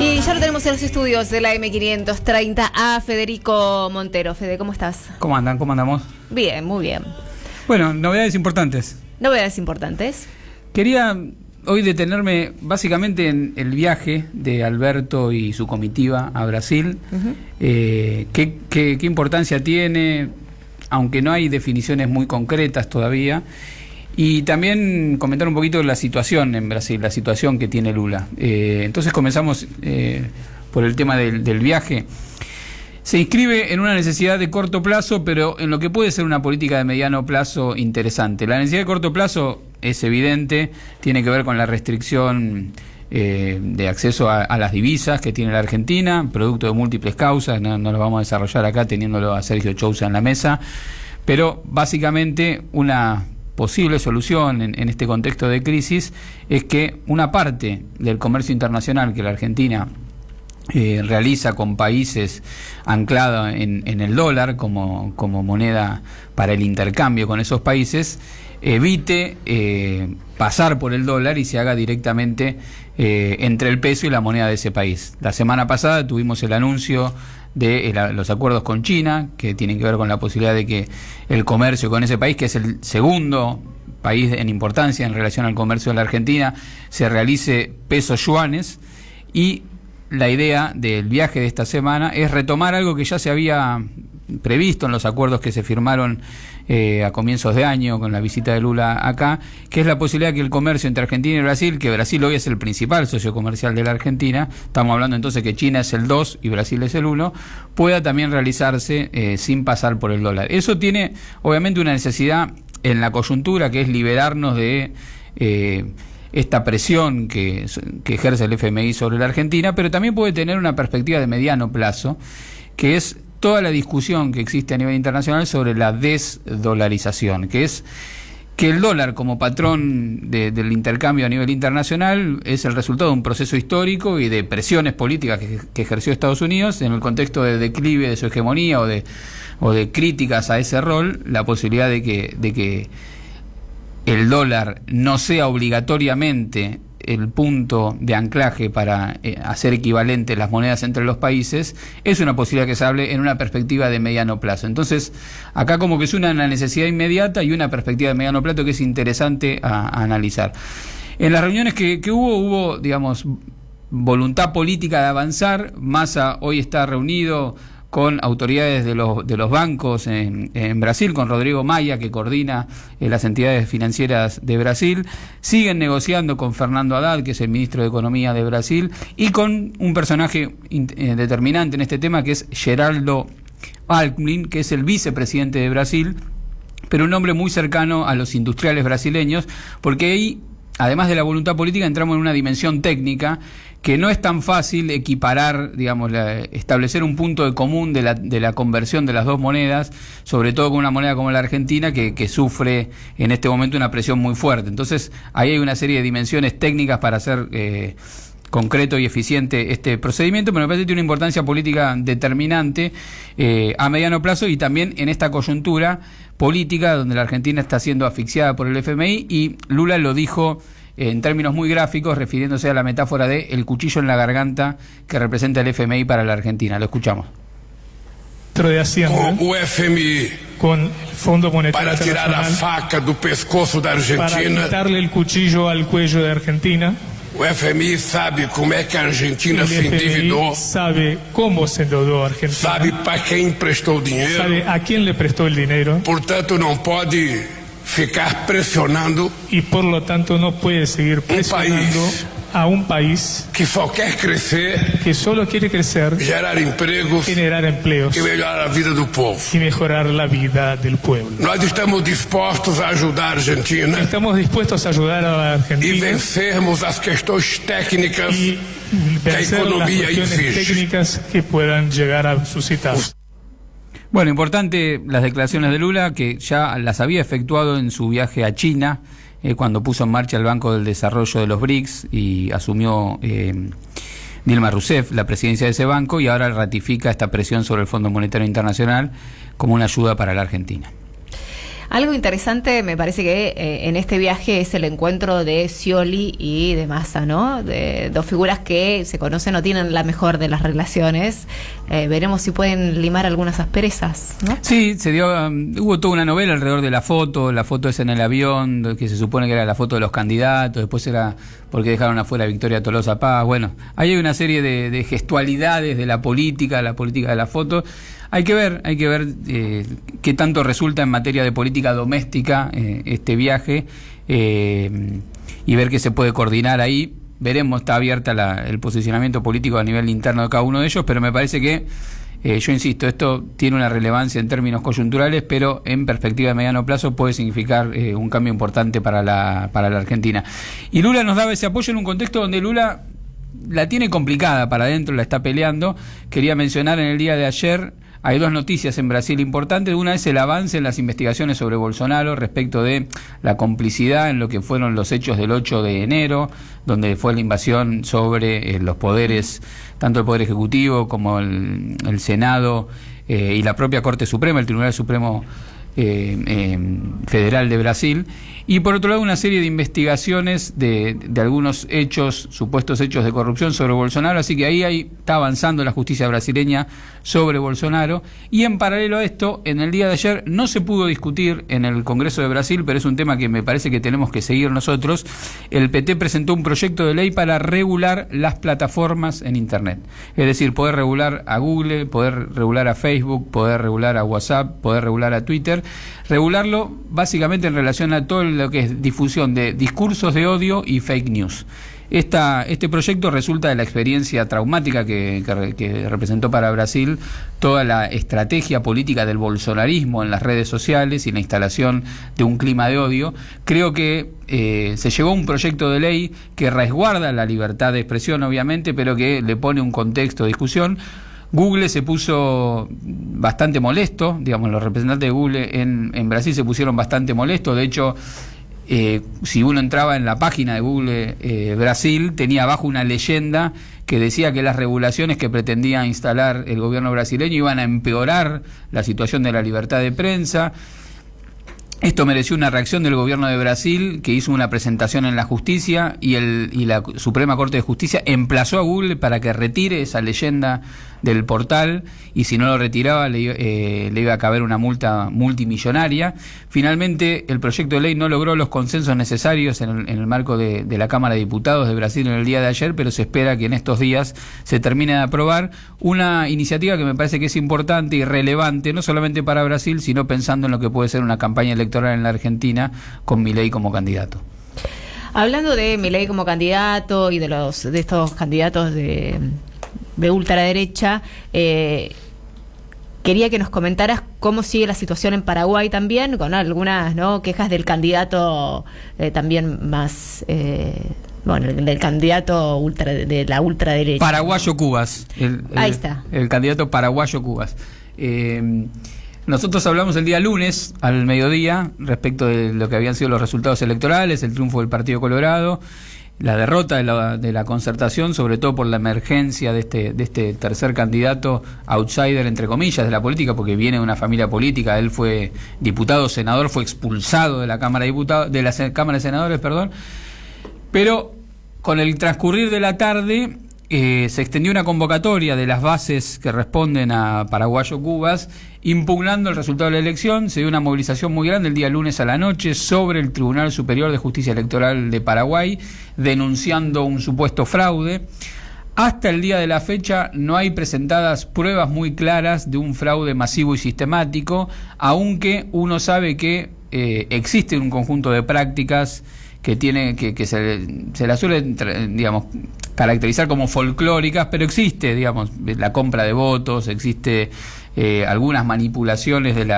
Y ya lo tenemos en los estudios de la M530 a Federico Montero. Fede, ¿cómo estás? ¿Cómo andan? ¿Cómo andamos? Bien, muy bien. Bueno, novedades importantes. Novedades importantes. Quería hoy detenerme básicamente en el viaje de Alberto y su comitiva a Brasil. ¿Qué importancia tiene? Aunque no hay definiciones muy concretas todavía. Y también comentar un poquito la situación en Brasil, la situación que tiene Lula. Entonces comenzamos por el tema del viaje. Se inscribe en una necesidad de corto plazo, pero en lo que puede ser una política de mediano plazo interesante. La necesidad de corto plazo es evidente, tiene que ver con la restricción de acceso a las divisas que tiene la Argentina, producto de múltiples causas, no lo vamos a desarrollar acá teniéndolo a Sergio Chousa en la mesa, pero básicamente una posible solución en este contexto de crisis es que una parte del comercio internacional que la Argentina realiza con países anclada en el dólar como moneda para el intercambio con esos países, evite pasar por el dólar y se haga directamente entre el peso y la moneda de ese país. La semana pasada tuvimos el anuncio de los acuerdos con China, que tienen que ver con la posibilidad de que el comercio con ese país, que es el segundo país en importancia en relación al comercio de la Argentina, se realice pesos yuanes. Y la idea del viaje de esta semana es retomar algo que ya se había previsto en los acuerdos que se firmaron a comienzos de año con la visita de Lula acá, que es la posibilidad de que el comercio entre Argentina y Brasil, que Brasil hoy es el principal socio comercial de la Argentina, estamos hablando entonces que China es el 2 y Brasil es el 1, pueda también realizarse sin pasar por el dólar. Eso tiene obviamente una necesidad en la coyuntura, que es liberarnos de esta presión que ejerce el FMI sobre la Argentina, pero también puede tener una perspectiva de mediano plazo, que es toda la discusión que existe a nivel internacional sobre la desdolarización, que es que el dólar como patrón del intercambio a nivel internacional es el resultado de un proceso histórico y de presiones políticas que ejerció Estados Unidos en el contexto de declive de su hegemonía o de críticas a ese rol, la posibilidad de que el dólar no sea obligatoriamente el punto de anclaje para hacer equivalentes las monedas entre los países, es una posibilidad que se hable en una perspectiva de mediano plazo. Entonces, acá como que es una necesidad inmediata y una perspectiva de mediano plazo que es interesante a analizar. En las reuniones que hubo, digamos, voluntad política de avanzar. Massa hoy está reunido con autoridades de los bancos en Brasil, con Rodrigo Maia, que coordina las entidades financieras de Brasil. Siguen negociando con Fernando Haddad, que es el ministro de Economía de Brasil, y con un personaje determinante en este tema, que es Geraldo Alckmin, que es el vicepresidente de Brasil, pero un hombre muy cercano a los industriales brasileños, porque ahí, además de la voluntad política, entramos en una dimensión técnica que no es tan fácil equiparar, digamos, establecer un punto de común de la conversión de las dos monedas, sobre todo con una moneda como la Argentina, que sufre en este momento una presión muy fuerte. Entonces, ahí hay una serie de dimensiones técnicas para hacer concreto y eficiente este procedimiento, pero me parece que tiene una importancia política determinante a mediano plazo y también en esta coyuntura política donde la Argentina está siendo asfixiada por el FMI, y Lula lo dijo en términos muy gráficos, refiriéndose a la metáfora de el cuchillo en la garganta que representa el FMI para la Argentina. Lo escuchamos. De Hacienda, o FMI con el Fondo Monetario para tirar a faca do pescoço da Argentina, para quitarle el cuchillo al cuello de Argentina. O FMI sabe como é que a Argentina El se FMI endividou, sabe cómo se endeudó Argentina, sabe para quem emprestou dinheiro, sabe a quién le prestó el dinero, portanto não pode ficar pressionando y por lo tanto no puede seguir presionando a un país que só quer crescer, que solo quiere crecer, gerar empregos generar empleos e melhorar a vida do povo. y mejorar la vida del pueblo. Nós estamos dispostos a ajudar a Argentina Estamos dispuestos a ayudar a la e Argentina vencermos as questões técnicas y que a vencer las economía cuestiones exige. técnicas que puedan llegar a suscitar. Bueno, importante las declaraciones de Lula, que ya las había efectuado en su viaje a China, cuando puso en marcha el Banco del Desarrollo de los BRICS y asumió Dilma Rousseff la presidencia de ese banco, y ahora ratifica esta presión sobre el Fondo Monetario Internacional como una ayuda para la Argentina. Algo interesante me parece que en este viaje es el encuentro de Scioli y de Massa, ¿no? De dos figuras que se conocen, no tienen la mejor de las relaciones. Veremos si pueden limar algunas asperezas, ¿no? Sí, hubo toda una novela alrededor de la foto es en el avión, que se supone que era la foto de los candidatos, después era porque dejaron afuera a Victoria Tolosa Paz. Bueno, ahí hay una serie de gestualidades de la política de la foto. Hay que ver qué tanto resulta en materia de política doméstica este viaje y ver qué se puede coordinar ahí. Veremos, está abierta el posicionamiento político a nivel interno de cada uno de ellos, pero me parece que, yo insisto, esto tiene una relevancia en términos coyunturales, pero en perspectiva de mediano plazo puede significar un cambio importante para la Argentina. Y Lula nos daba ese apoyo en un contexto donde Lula la tiene complicada para adentro, la está peleando. Quería mencionar en el día de ayer, hay dos noticias en Brasil importantes. Una es el avance en las investigaciones sobre Bolsonaro respecto de la complicidad en lo que fueron los hechos del 8 de enero, donde fue la invasión sobre los poderes, tanto el Poder Ejecutivo como el Senado y la propia Corte Suprema, el Tribunal Supremo Federal de Brasil. Y por otro lado una serie de investigaciones de algunos hechos, supuestos hechos de corrupción sobre Bolsonaro, así que ahí está avanzando la justicia brasileña sobre Bolsonaro. Y en paralelo a esto, en el día de ayer no se pudo discutir en el Congreso de Brasil, pero es un tema que me parece que tenemos que seguir nosotros. El PT presentó un proyecto de ley para regular las plataformas en Internet, es decir, poder regular a Google, poder regular a Facebook, poder regular a WhatsApp, poder regular a Twitter, regularlo básicamente en relación a todo lo que es difusión de discursos de odio y fake news. Este proyecto resulta de la experiencia traumática que representó para Brasil toda la estrategia política del bolsonarismo en las redes sociales y la instalación de un clima de odio. Creo que se llevó un proyecto de ley que resguarda la libertad de expresión, obviamente, pero que le pone un contexto de discusión. Google se puso bastante molesto, digamos, los representantes de Google en Brasil se pusieron bastante molestos. De hecho, si uno entraba en la página de Google Brasil, tenía abajo una leyenda que decía que las regulaciones que pretendía instalar el gobierno brasileño iban a empeorar la situación de la libertad de prensa. Esto mereció una reacción del gobierno de Brasil, que hizo una presentación en la justicia y la Suprema Corte de Justicia emplazó a Google para que retire esa leyenda del portal, y si no lo retiraba le iba a caber una multa multimillonaria. Finalmente el proyecto de ley no logró los consensos necesarios en el marco de la Cámara de Diputados de Brasil en el día de ayer, pero se espera que en estos días se termine de aprobar una iniciativa que me parece que es importante y relevante, no solamente para Brasil, sino pensando en lo que puede ser una campaña electoral en la Argentina con Milei como candidato. Hablando de Milei como candidato y de estos candidatos de ultraderecha, quería que nos comentaras cómo sigue la situación en Paraguay también, con algunas quejas del candidato también más, del candidato de la ultraderecha. Paraguayo Cubas. Ahí está. El candidato paraguayo Cubas. Nosotros hablamos el día lunes al mediodía respecto de lo que habían sido los resultados electorales, el triunfo del Partido Colorado, la derrota de la concertación, sobre todo por la emergencia de este tercer candidato outsider, entre comillas, de la política, porque viene de una familia política. Él fue diputado, senador, fue expulsado de la Cámara de Diputados, de la Cámara de Senadores, perdón. Pero con el transcurrir de la tarde se extendió una convocatoria de las bases que responden a Paraguayo Cubas, impugnando el resultado de la elección. Se dio una movilización muy grande el día lunes a la noche sobre el Tribunal Superior de Justicia Electoral de Paraguay, denunciando un supuesto fraude. Hasta el día de la fecha no hay presentadas pruebas muy claras de un fraude masivo y sistemático, aunque uno sabe que existe un conjunto de prácticas que se la suele, digamos, caracterizar como folclóricas, pero existe, digamos, la compra de votos, existe algunas manipulaciones en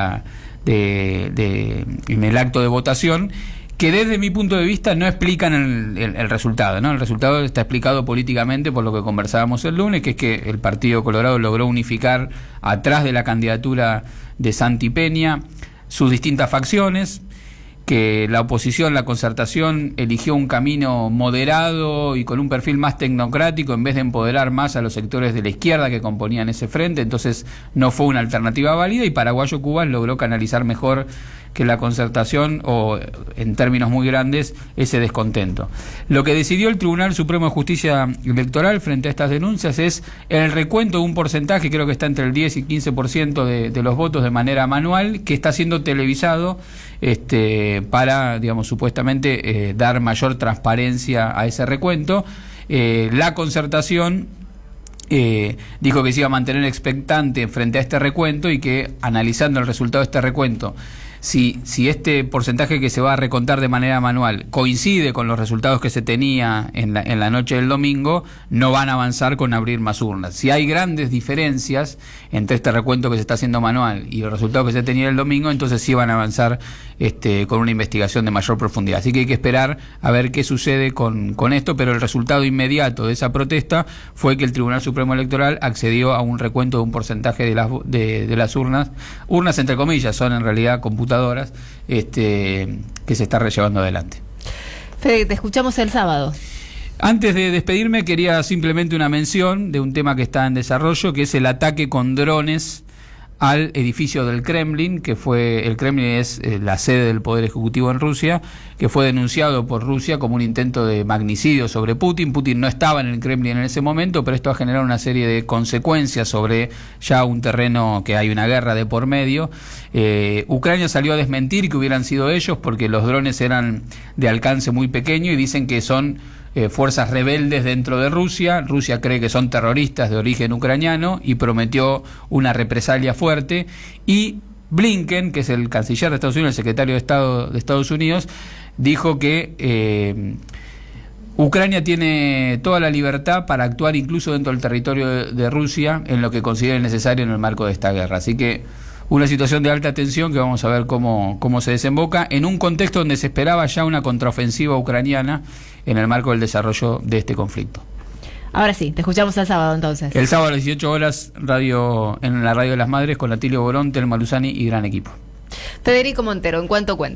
el acto de votación, que desde mi punto de vista no explican el resultado, ¿no? El resultado está explicado políticamente por lo que conversábamos el lunes, que es que el Partido Colorado logró unificar atrás de la candidatura de Santi Peña sus distintas facciones, que la oposición, la concertación, eligió un camino moderado y con un perfil más tecnocrático en vez de empoderar más a los sectores de la izquierda que componían ese frente. Entonces no fue una alternativa válida, y Paraguayo Cubas logró canalizar mejor la concertación o, en términos muy grandes, ese descontento. Lo que decidió el Tribunal Supremo de Justicia Electoral frente a estas denuncias es el recuento de un porcentaje, creo que está entre el 10 y 15% de los votos de manera manual, que está siendo televisado para, digamos, supuestamente dar mayor transparencia a ese recuento. La concertación dijo que se iba a mantener expectante frente a este recuento y que, analizando el resultado de este recuento, si este porcentaje que se va a recontar de manera manual coincide con los resultados que se tenía en la noche del domingo, no van a avanzar con abrir más urnas. Si hay grandes diferencias entre este recuento que se está haciendo manual y los resultados que se tenía el domingo, entonces sí van a avanzar con una investigación de mayor profundidad. Así que hay que esperar a ver qué sucede con esto, pero el resultado inmediato de esa protesta fue que el Tribunal Supremo Electoral accedió a un recuento de un porcentaje de las urnas entre comillas, son en realidad computadoras, que se está llevando adelante. Fede, te escuchamos el sábado. Antes de despedirme, quería simplemente una mención de un tema que está en desarrollo, que es el ataque con drones al edificio del Kremlin, el Kremlin es la sede del Poder Ejecutivo en Rusia, que fue denunciado por Rusia como un intento de magnicidio sobre Putin. Putin no estaba en el Kremlin en ese momento, pero esto ha generado una serie de consecuencias sobre ya un terreno que hay una guerra de por medio. Ucrania salió a desmentir que hubieran sido ellos, porque los drones eran de alcance muy pequeño y dicen que son fuerzas rebeldes dentro de Rusia. Rusia cree que son terroristas de origen ucraniano y prometió una represalia fuerte. Y Blinken, que es el canciller de Estados Unidos, el secretario de Estado de Estados Unidos, dijo que Ucrania tiene toda la libertad para actuar incluso dentro del territorio de Rusia en lo que considere necesario en el marco de esta guerra. Así que una situación de alta tensión que vamos a ver cómo se desemboca en un contexto donde se esperaba ya una contraofensiva ucraniana en el marco del desarrollo de este conflicto. Ahora sí, te escuchamos el sábado entonces. El sábado a las 18 horas, en la Radio de las Madres, con Atilio Borón, Telma Luzani y gran equipo. Federico Montero, ¿en cuánto cuento?